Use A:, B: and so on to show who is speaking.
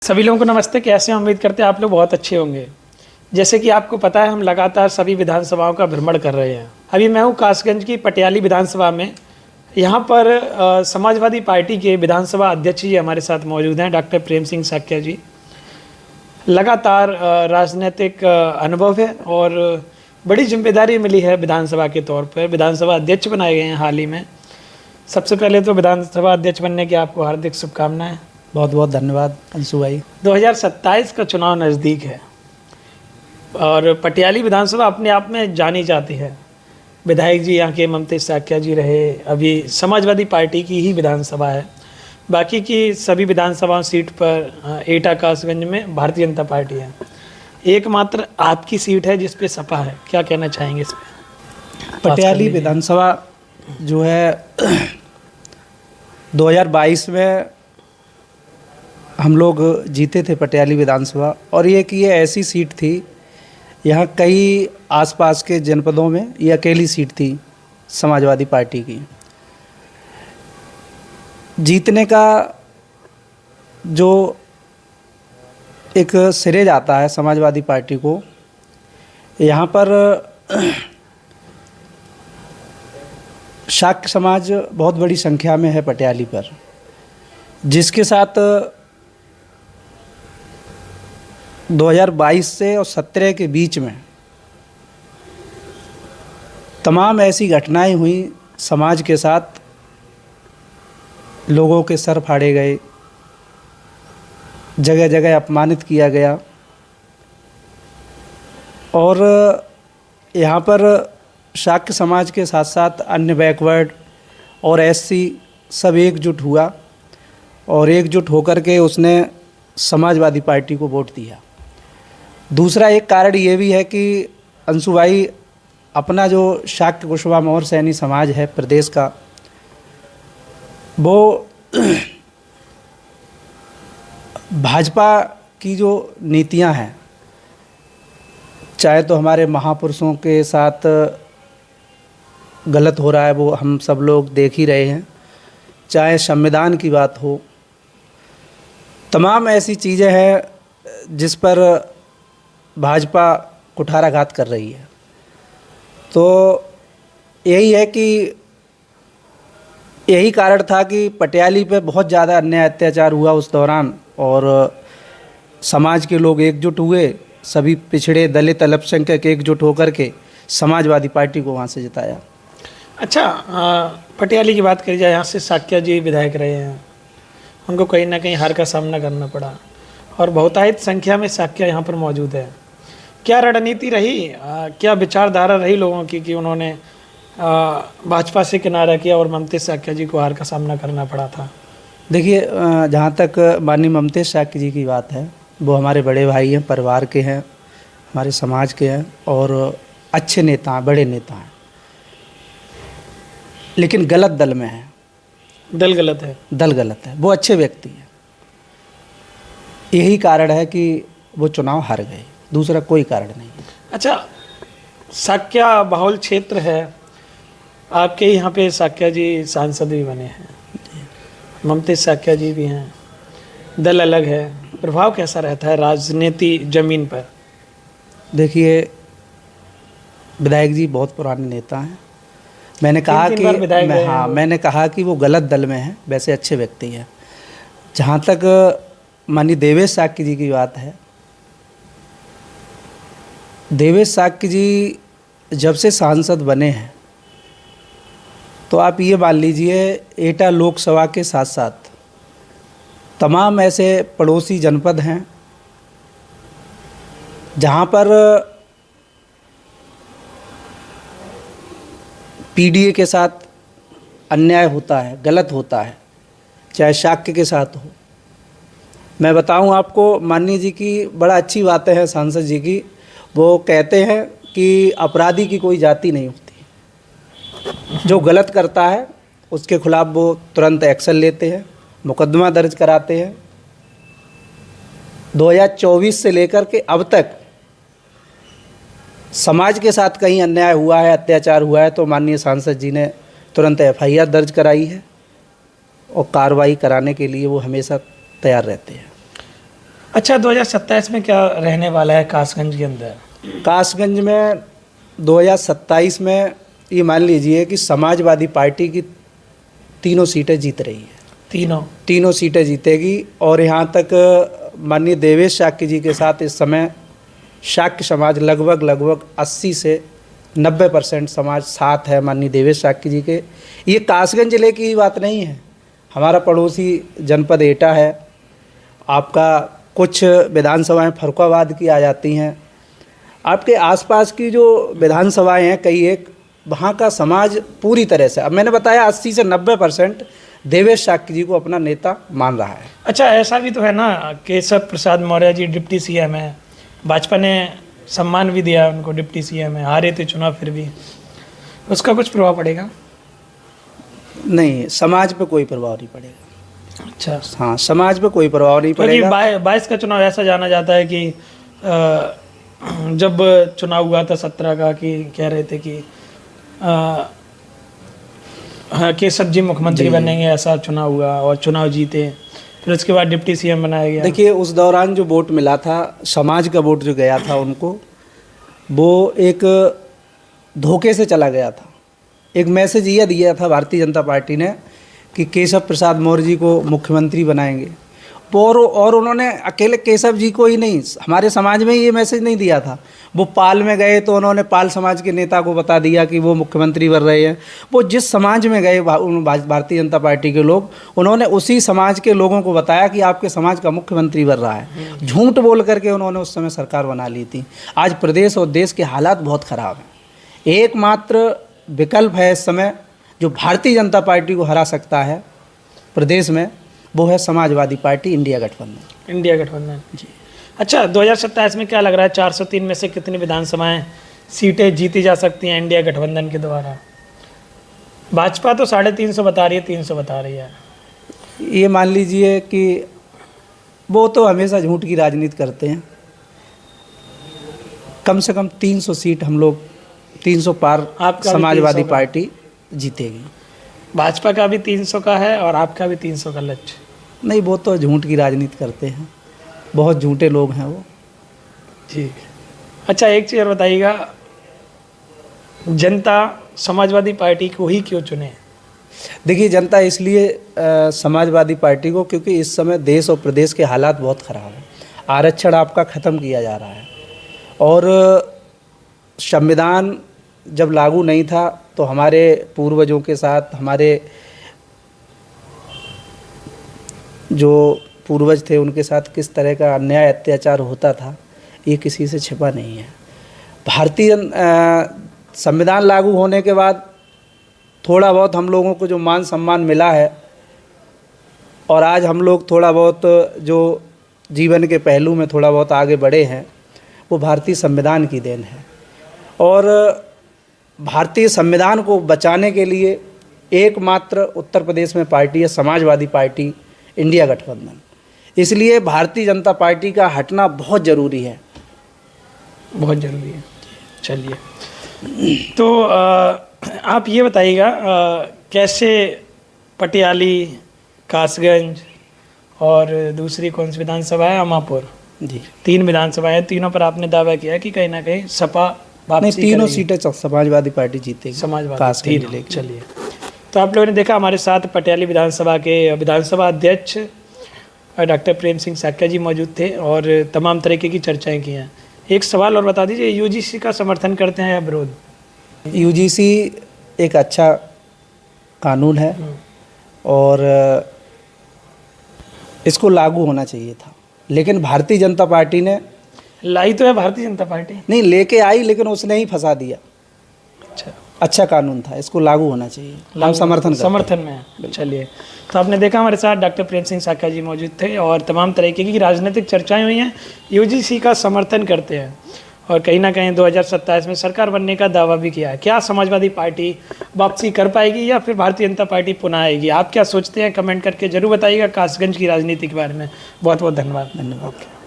A: सभी लोगों को नमस्ते। कैसे हैं? उम्मीद करते हैं आप लोग बहुत अच्छे होंगे। जैसे कि आपको पता है, हम लगातार सभी विधानसभाओं का भ्रमण कर रहे हैं। अभी मैं हूँ कासगंज की पटियाली विधानसभा में। यहाँ पर समाजवादी पार्टी के विधानसभा अध्यक्ष जी हमारे साथ मौजूद हैं, डॉक्टर प्रेम सिंह साक्या जी। लगातार राजनीतिक अनुभव है और बड़ी जिम्मेदारी मिली है विधानसभा के तौर पर। विधानसभा अध्यक्ष बनाए गए हैं हाल ही में। सबसे पहले तो विधानसभा अध्यक्ष बनने की आपको हार्दिक शुभकामनाएं।
B: बहुत बहुत धन्यवाद अंशु भाई।
A: 2027 का चुनाव नज़दीक है और पटियाली विधानसभा अपने आप में जानी जाती है। विधायक जी यहाँ के ममतेज साक्या जी रहे। अभी समाजवादी पार्टी की ही विधानसभा है। बाकी की सभी विधानसभा सीट पर एटा कासगंज में भारतीय जनता पार्टी है। एकमात्र आपकी सीट है जिस पे सपा है। क्या कहना चाहेंगे इस पे?
B: पटियाली विधानसभा जो है 2022 में हम लोग जीते थे पटियाली विधानसभा। और ये ऐसी सीट थी, यहाँ कई आसपास के जनपदों में ये अकेली सीट थी समाजवादी पार्टी की। जीतने का जो एक श्रेय जाता है समाजवादी पार्टी को, यहाँ पर शाक्य समाज बहुत बड़ी संख्या में है पटियाली पर, जिसके साथ 2022 से और 17 के बीच में तमाम ऐसी घटनाएं हुई समाज के साथ। लोगों के सर फाड़े गए, जगह जगह अपमानित किया गया। और यहाँ पर शाक्य समाज के साथ साथ अन्य बैकवर्ड और एससी सब एकजुट हुआ और एकजुट होकर के उसने समाजवादी पार्टी को वोट दिया। दूसरा एक कारण ये भी है कि अंशु भाई, अपना जो शाक्य कुशवाहा मौर्य सैनी समाज है प्रदेश का, वो भाजपा की जो नीतियां हैं, चाहे तो हमारे महापुरुषों के साथ गलत हो रहा है वो हम सब लोग देख ही रहे हैं, चाहे संविधान की बात हो, तमाम ऐसी चीज़ें हैं जिस पर भाजपा कुठाराघात कर रही है। तो यही है कि यही कारण था कि पटियाली पे बहुत ज़्यादा अन्याय अत्याचार हुआ उस दौरान और समाज के लोग एकजुट हुए। सभी पिछड़े दलित अल्पसंख्यक एकजुट होकर के समाजवादी पार्टी को वहाँ से जिताया।
A: अच्छा, पटियाली की बात करी जाए, यहाँ से साक्या जी विधायक रहे हैं। उनको कहीं ना कहीं हार का सामना करना पड़ा और बहुतायत संख्या में साक्या यहाँ पर मौजूद है। क्या रणनीति रही, क्या विचारधारा रही लोगों की कि उन्होंने भाजपा से किनारा किया और ममतेज साक्या जी को हार का सामना करना पड़ा था?
B: देखिए, जहाँ तक माननीय ममतेज साक्या जी की बात है, वो हमारे बड़े भाई हैं, परिवार के हैं, हमारे समाज के हैं और अच्छे नेता हैं, बड़े नेता हैं, लेकिन गलत दल में हैं।
A: दल गलत है?
B: दल गलत है। वो अच्छे व्यक्ति हैं, यही कारण है कि वो चुनाव हार गए, दूसरा कोई कारण नहीं है।
A: अच्छा, साक्या बाहुल क्षेत्र है, आपके यहाँ पे साक्या जी सांसद भी बने हैं, ममतेज साक्या जी भी हैं, दल अलग है, प्रभाव कैसा रहता है राजनीति जमीन पर?
B: देखिए, विधायक जी बहुत पुराने नेता हैं। मैंने कहा कि मैंने कहा कि वो गलत दल में हैं, वैसे अच्छे व्यक्ति हैं। जहाँ तक माननीय देवेश साक्य जी की बात है, देवेश साक्य जी जब से सांसद बने हैं, तो आप ये मान लीजिए एटा लोकसभा के साथ साथ तमाम ऐसे पड़ोसी जनपद हैं जहाँ पर पीडीए के साथ अन्याय होता है, गलत होता है, चाहे शाक्य के साथ हो। मैं बताऊं आपको, माननीय जी की बड़ा अच्छी बातें हैं सांसद जी की। वो कहते हैं कि अपराधी की कोई जाति नहीं होती, जो गलत करता है उसके खिलाफ वो तुरंत एक्शन लेते हैं, मुकदमा दर्ज कराते हैं। 2024 से लेकर के अब तक समाज के साथ कहीं अन्याय हुआ है, अत्याचार हुआ है, तो माननीय सांसद जी ने तुरंत एफआईआर दर्ज कराई है और कार्रवाई कराने के लिए वो हमेशा तैयार रहते हैं।
A: अच्छा, 2027 में क्या रहने वाला है कासगंज के अंदर?
B: कासगंज में 2027 में ये मान लीजिए कि समाजवादी पार्टी की तीनों सीटें जीत रही है। तीनों सीटें जीतेगी। और यहाँ तक माननीय देवेश शाक्य जी के साथ इस समय शाक्य समाज लगभग 80 से 90% समाज साथ है माननीय देवेश शाक्य जी के। ये कासगंज जिले की ही बात नहीं है, हमारा पड़ोसी जनपद एटा है, आपका कुछ विधानसभाएं फरुखाबाद की आ जाती हैं, आपके आसपास की जो विधानसभाएं हैं कई एक, वहाँ का समाज पूरी तरह से, अब मैंने बताया 80 से 90% देवेश शाक्य जी को अपना नेता मान रहा है।
A: अच्छा, ऐसा भी तो है ना, केशव प्रसाद मौर्य जी डिप्टी सीएम है, भाजपा ने सम्मान भी दिया उनको, डिप्टी सीएम है, हारे थे चुनाव फिर भी, उसका कुछ प्रभाव पड़ेगा?
B: नहीं, समाज पे कोई प्रभाव नहीं पड़ेगा।
A: अच्छा,
B: हाँ, समाज पे कोई प्रभाव नहीं पड़ेगा।
A: 22 का चुनाव ऐसा जाना जाता है कि जब चुनाव हुआ था 17 का, कि कह रहे थे कि केशव जी मुख्यमंत्री बनेंगे, ऐसा चुनाव हुआ और चुनाव जीते, फिर उसके बाद डिप्टी सीएम बनाया गया।
B: देखिए, उस दौरान जो वोट मिला था, समाज का वोट जो गया था उनको, वो एक धोखे से चला गया था। एक मैसेज ये दिया था भारतीय जनता पार्टी ने कि केशव प्रसाद मौर्य जी को मुख्यमंत्री बनाएंगे, और उन्होंने अकेले केशव जी को ही नहीं, हमारे समाज में ये मैसेज नहीं दिया था। वो पाल में गए तो उन्होंने पाल समाज के नेता को बता दिया कि वो मुख्यमंत्री बन रहे हैं। वो जिस समाज में गए भारतीय जनता पार्टी के लोग, उन्होंने उसी समाज के लोगों को बताया कि आपके समाज का मुख्यमंत्री बन रहा है। झूठ बोल करके उन्होंने उस समय सरकार बना ली थी। आज प्रदेश और देश के हालात बहुत ख़राब हैं। एकमात्र विकल्प है इस समय जो भारतीय जनता पार्टी को हरा सकता है प्रदेश में, वो है समाजवादी पार्टी, इंडिया गठबंधन
A: जी। अच्छा, 2027 में क्या लग रहा है, 403 में से कितनी विधानसभाएं सीटें जीती जा सकती हैं इंडिया गठबंधन के द्वारा? भाजपा तो 350 बता रही है, 300 बता रही है।
B: ये मान लीजिए कि वो तो हमेशा झूठ की राजनीति करते हैं। कम से कम 300 सीट हम लोग, 300 पार समाजवादी पार्टी जीतेगी।
A: भाजपा का भी 300 का है और आपका भी 300 का लक्ष्य?
B: नहीं, वो तो झूठ की राजनीति करते हैं, बहुत झूठे लोग हैं वो।
A: ठीक। अच्छा, एक चीज़ और बताइएगा, जनता समाजवादी पार्टी को ही क्यों चुने?
B: देखिए, जनता इसलिए समाजवादी पार्टी को, क्योंकि इस समय देश और प्रदेश के हालात बहुत ख़राब हैं। आरक्षण आपका ख़त्म किया जा रहा है, और संविधान जब लागू नहीं था तो हमारे पूर्वजों के साथ, हमारे जो पूर्वज थे उनके साथ किस तरह का अन्याय अत्याचार होता था, ये किसी से छिपा नहीं है। भारतीय संविधान लागू होने के बाद थोड़ा बहुत हम लोगों को जो मान सम्मान मिला है, और आज हम लोग थोड़ा बहुत जो जीवन के पहलू में थोड़ा बहुत आगे बढ़े हैं, वो भारतीय संविधान की देन है। और भारतीय संविधान को बचाने के लिए एकमात्र उत्तर प्रदेश में पार्टी है समाजवादी पार्टी, इंडिया गठबंधन। इसलिए भारतीय जनता पार्टी का हटना बहुत ज़रूरी है,
A: बहुत ज़रूरी है। चलिए, तो आप ये बताइएगा, कैसे पटियाली, कासगंज और दूसरी कौन सी विधानसभा है, अमापुर
B: जी,
A: 3 विधानसभाएं हैं, तीनों पर आपने दावा किया कि कहीं ना कहीं सपा
B: नहीं, तीनों सीटें समाजवादी पार्टी जीतेगी,
A: समाजवादी। चलिए, तो आप लोगों ने देखा हमारे साथ पटियाली विधानसभा के विधानसभा अध्यक्ष डॉक्टर प्रेम सिंह साक्या जी मौजूद थे और तमाम तरीके की चर्चाएं की हैं। एक सवाल और बता दीजिए, यूजीसी का समर्थन करते हैं या विरोध?
B: यूजीसी एक अच्छा कानून है और इसको लागू होना चाहिए था, लेकिन भारतीय जनता पार्टी ने
A: लाई तो है, भारतीय जनता पार्टी
B: नहीं लेके आई, लेकिन उसने ही फंसा दिया।
A: अच्छा
B: कानून था, इसको लागू होना चाहिए, हम समर्थन
A: में है। चलिए, तो आपने देखा हमारे साथ डॉक्टर प्रेम सिंह साक्या जी मौजूद थे और तमाम तरीके की राजनीतिक चर्चाएं हुई हैं। यूजीसी का समर्थन करते हैं और कहीं ना कहीं 2027 में सरकार बनने का दावा भी किया है। क्या समाजवादी पार्टी वापसी कर पाएगी या फिर भारतीय जनता पार्टी पुनः आएगी? आप क्या सोचते हैं, कमेंट करके जरूर बताइएगा कासगंज की राजनीति के बारे में। बहुत बहुत धन्यवाद।